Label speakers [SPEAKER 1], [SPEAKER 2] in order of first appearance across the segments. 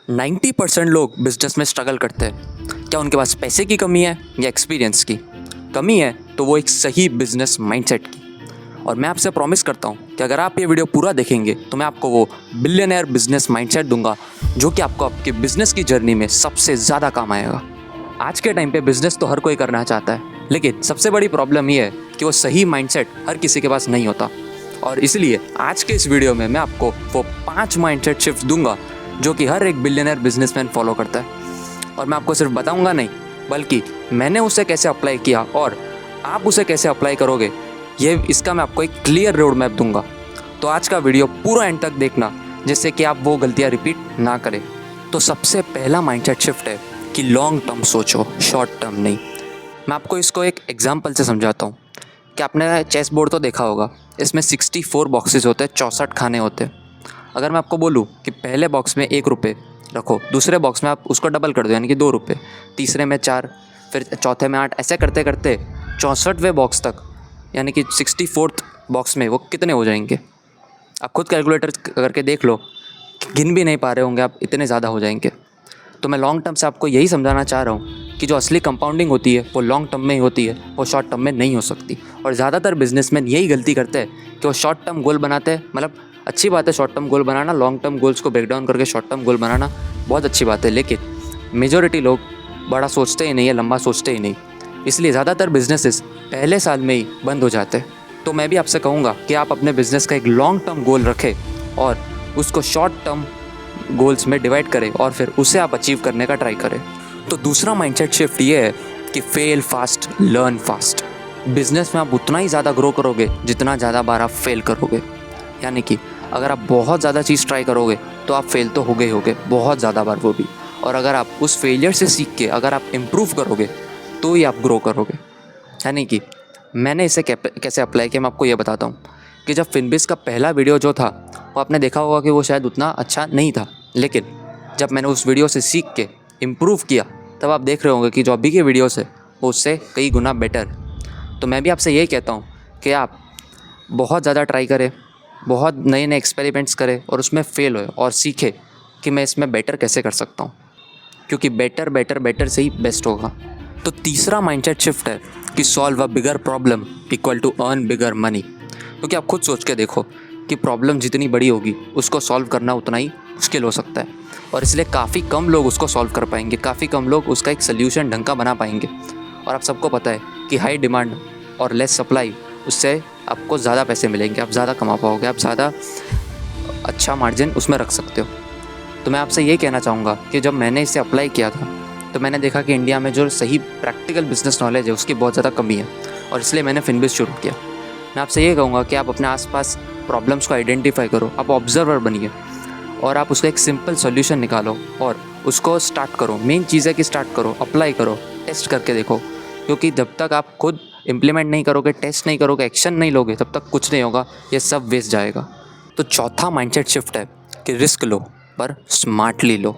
[SPEAKER 1] 90% लोग बिजनेस में स्ट्रगल करते हैं। क्या उनके पास पैसे की कमी है या एक्सपीरियंस की कमी है, तो वो एक सही बिजनेस माइंडसेट की। और मैं आपसे प्रॉमिस करता हूँ कि अगर आप ये वीडियो पूरा देखेंगे तो मैं आपको वो बिलियनर बिजनेस माइंडसेट दूंगा जो कि आपको आपके बिजनेस की जर्नी में सबसे ज़्यादा काम आएगा। आज के टाइम पे बिजनेस तो हर कोई करना चाहता है, लेकिन सबसे बड़ी प्रॉब्लम ये है कि वो सही माइंडसेट हर किसी के पास नहीं होता। और इसलिए आज के इस वीडियो में मैं आपको वो 5 माइंडसेट शिफ्ट दूंगा जो कि हर एक बिलियनर बिजनेसमैन फॉलो करता है। और मैं आपको सिर्फ बताऊंगा नहीं, बल्कि मैंने उसे कैसे अप्लाई किया और आप उसे कैसे अप्लाई करोगे, इसका मैं आपको एक क्लियर रोड मैप दूंगा। तो आज का वीडियो पूरा एंड तक देखना, जिससे कि आप वो गलतियाँ रिपीट ना करें। तो सबसे पहला माइंडसेट शिफ्ट है कि लॉन्ग टर्म सोचो, शॉर्ट टर्म नहीं। मैं आपको इसको एक एग्जांपल से समझाता हूँ कि आपने चेस बोर्ड तो देखा होगा, इसमें 64 बॉक्सेस होते हैं, 64 खाने होते हैं। अगर मैं आपको बोलूँ कि पहले बॉक्स में 1 रुपये रखो, दूसरे बॉक्स में आप उसको डबल कर दो यानी कि 2 रुपये, तीसरे में 4, फिर चौथे में 8, ऐसे करते करते 64वें बॉक्स तक यानी कि 64th बॉक्स में वो कितने हो जाएंगे। आप खुद कैलकुलेटर करके देख लो, गिन भी नहीं पा रहे होंगे आप, इतने ज़्यादा हो जाएंगे। तो मैं लॉन्ग टर्म से आपको यही समझाना चाह रहा हूँ कि जो असली कंपाउंडिंग होती है वो लॉन्ग टर्म में ही होती है, वो शॉर्ट टर्म में नहीं हो सकती। और ज़्यादातर बिजनेसमैन यही गलती करते हैं कि वो शॉर्ट टर्म गोल बनाते हैं। मतलब अच्छी बात है शॉर्ट टर्म गोल बनाना, लॉन्ग टर्म गोल्स को ब्रेक डाउन करके शॉर्ट टर्म गोल बनाना बहुत अच्छी बात है, लेकिन मेजॉरिटी लोग बड़ा सोचते ही नहीं है, लंबा सोचते ही नहीं। इसलिए ज़्यादातर बिजनेसेस पहले साल में ही बंद हो जाते हैं। तो मैं भी आपसे कहूँगा कि आप अपने बिजनेस का एक लॉन्ग टर्म गोल रखें और उसको शॉर्ट टर्म गोल्स में डिवाइड करें और फिर उसे आप अचीव करने का ट्राई करें। तो दूसरा माइंडसेट शिफ्ट ये है कि fail fast, learn fast. Business में आप उतना ही ज़्यादा ग्रो करोगे जितना ज़्यादा बार आप फेल करोगे। यानी कि अगर आप बहुत ज़्यादा चीज़ ट्राई करोगे तो आप फेल तो होगे ही होगे, बहुत ज़्यादा बार वो भी। और अगर आप उस फेलियर से सीख के अगर आप इम्प्रूव करोगे तो ही आप ग्रो करोगे। यानी कि मैंने इसे कैसे अप्लाई किया मैं आपको ये बताता हूँ कि जब फिनबिस का पहला वीडियो जो था वो आपने देखा होगा कि वो शायद उतना अच्छा नहीं था, लेकिन जब मैंने उस वीडियो से सीख के इम्प्रूव किया तब आप देख रहे होंगे कि जो अभी के वीडियोस है वो उससे कई गुना बेटर। तो मैं भी आपसे यही कहता हूँ कि आप बहुत ज़्यादा ट्राई करें, बहुत नए नए एक्सपेरिमेंट्स करें और उसमें फेल होए और सीखें कि मैं इसमें बेटर कैसे कर सकता हूँ, क्योंकि बेटर बेटर बेटर से ही बेस्ट होगा। तो तीसरा माइंडसेट शिफ्ट है कि solve a bigger problem equal to earn bigger money. क्योंकि आप खुद सोच के देखो कि प्रॉब्लम जितनी बड़ी होगी उसको सॉल्व करना उतना ही मुश्किल हो सकता है, और इसलिए काफ़ी कम लोग उसको सॉल्व कर पाएंगे, काफ़ी कम लोग उसका एक सल्यूशन ढंग का बना पाएंगे। और आप सबको पता है कि हाई डिमांड और लेस सप्लाई, उससे आपको ज़्यादा पैसे मिलेंगे, आप ज़्यादा कमा पाओगे, आप ज़्यादा अच्छा मार्जिन उसमें रख सकते हो। तो मैं आपसे यही कहना चाहूँगा कि जब मैंने इसे अप्लाई किया था तो मैंने देखा कि इंडिया में जो सही प्रैक्टिकल बिजनेस नॉलेज है उसकी बहुत ज़्यादा कमी है, और इसलिए मैंने फिनबिस शुरू किया। मैं आपसे ये कहूँगा कि आप अपने आसपास प्रॉब्लम्स को आइडेंटिफाई करो, आप ऑब्जर्वर बनिए और आप उसका एक सिंपल सॉल्यूशन निकालो और उसको स्टार्ट करो। मेन चीज़ है कि स्टार्ट करो, अप्लाई करो, टेस्ट करके देखो, क्योंकि जब तक आप खुद इम्प्लीमेंट नहीं करोगे, टेस्ट नहीं करोगे, एक्शन नहीं लोगे, तब तक कुछ नहीं होगा, ये सब वेस्ट जाएगा। तो चौथा माइंडसेट शिफ्ट है कि रिस्क लो पर स्मार्टली लो।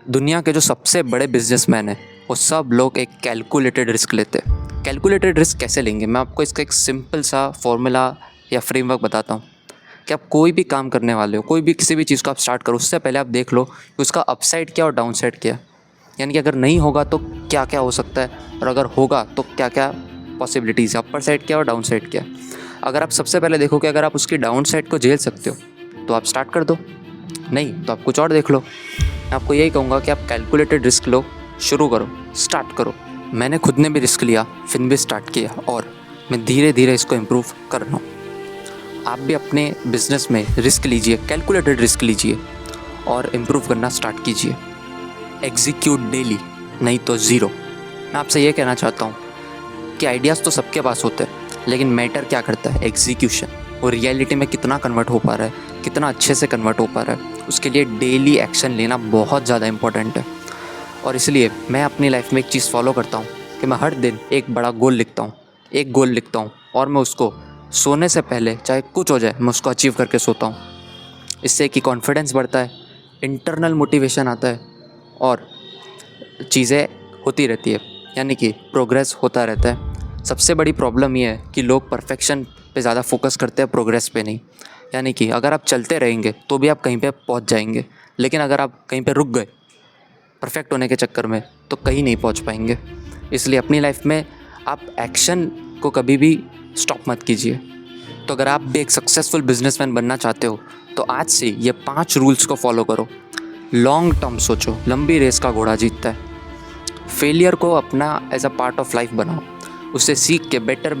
[SPEAKER 1] दुनिया के जो सबसे बड़े बिजनेसमैन हैं वो सब लोग एक कैलकुलेटेड रिस्क लेते हैं। कैलकुलेटेड रिस्क कैसे लेंगे, मैं आपको इसका एक सिंपल सा फॉर्मूला या फ्रेमवर्क बताता हूँ कि आप कोई भी काम करने वाले हो, कोई भी किसी भी चीज़ को आप स्टार्ट करो, उससे पहले आप देख लो कि उसका अपसाइड क्या और डाउनसाइड क्या। यानी कि अगर नहीं होगा तो क्या क्या हो सकता है, और अगर होगा तो क्या क्या पॉसिबिलिटीज़ है, अपर साइड क्या और डाउन साइड क्या। अगर आप सबसे पहले देखो कि अगर आप उसकी डाउन साइड को झेल सकते हो तो आप स्टार्ट कर दो, नहीं तो आप कुछ और देख लो। मैं आपको यही कहूँगा कि आप कैलकुलेटेड रिस्क लो, शुरू करो, स्टार्ट करो। मैंने खुद ने भी रिस्क लिया, फिनबिस स्टार्ट किया और मैं धीरे धीरे इसको इम्प्रूव कर रहा हूँ। आप भी अपने बिजनेस में रिस्क लीजिए, कैलकुलेटेड रिस्क लीजिए और इम्प्रूव करना स्टार्ट कीजिए। एग्जीक्यूट डेली, नहीं तो ज़ीरो। मैं आपसे ये कहना चाहता हूँ कि आइडियाज़ तो सबके पास होते हैं, लेकिन मैटर क्या करता है, एग्जीक्यूशन। वो रियलिटी में कितना कन्वर्ट हो पा रहा है, कितना अच्छे से कन्वर्ट हो पा रहा है, उसके लिए डेली एक्शन लेना बहुत ज़्यादा इंपॉर्टेंट है। और इसलिए मैं अपनी लाइफ में एक चीज़ फॉलो करता हूँ कि मैं हर दिन एक बड़ा गोल लिखता हूँ, एक गोल लिखता हूँ और मैं उसको सोने से पहले चाहे कुछ हो जाए मैं उसको अचीव करके सोता हूँ। इससे कि कॉन्फिडेंस बढ़ता है, इंटरनल मोटिवेशन आता है और चीज़ें होती रहती है, यानी कि प्रोग्रेस होता रहता है। सबसे बड़ी प्रॉब्लम ये है कि लोग परफेक्शन पे ज़्यादा फोकस करते हैं, प्रोग्रेस पे नहीं। यानी कि अगर आप चलते रहेंगे तो भी आप कहीं पे पहुंच जाएंगे, लेकिन अगर आप कहीं पे रुक गए परफेक्ट होने के चक्कर में तो कहीं नहीं पहुंच पाएंगे। इसलिए अपनी लाइफ में आप एक्शन को कभी भी स्टॉप मत कीजिए। तो अगर आप भी एक सक्सेसफुल बिजनेसमैन बनना चाहते हो तो आज से ये 5 रूल्स को फॉलो करो। लॉन्ग टर्म सोचो, लंबी रेस का घोड़ा जीतता है। फेलियर को अपना as a part of life बनाओ, उससे सीख के बेटर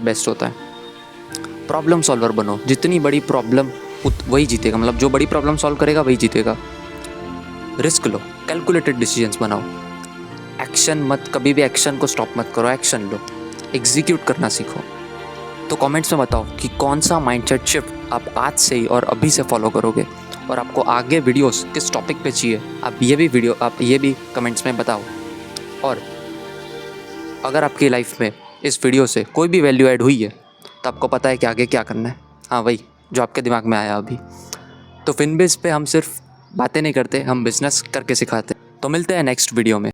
[SPEAKER 1] बेस्ट होता है। प्रॉब्लम सॉल्वर बनो, जितनी बड़ी प्रॉब्लम वही जीतेगा, मतलब जो बड़ी प्रॉब्लम सॉल्व करेगा वही जीतेगा। रिस्क लो, कैलकुलेटेड डिसीजंस बनाओ। एक्शन मत, कभी भी एक्शन को स्टॉप मत करो, एक्शन लो, एग्जीक्यूट करना सीखो। तो कमेंट्स में बताओ कि कौन सा माइंडसेट शिफ्ट आप आज से ही और अभी से फॉलो करोगे, और आपको आगे वीडियोस किस टॉपिक पे चाहिए आप ये भी कमेंट्स में बताओ। और अगर आपकी लाइफ में इस वीडियो से कोई भी वैल्यू ऐड हुई है तो आपको पता है कि आगे क्या करना है। हाँ, वही जो आपके दिमाग में आया अभी। तो फिनबिज पे हम सिर्फ बातें नहीं करते, हम बिजनेस करके सिखाते हैं। तो मिलते हैं नेक्स्ट वीडियो में।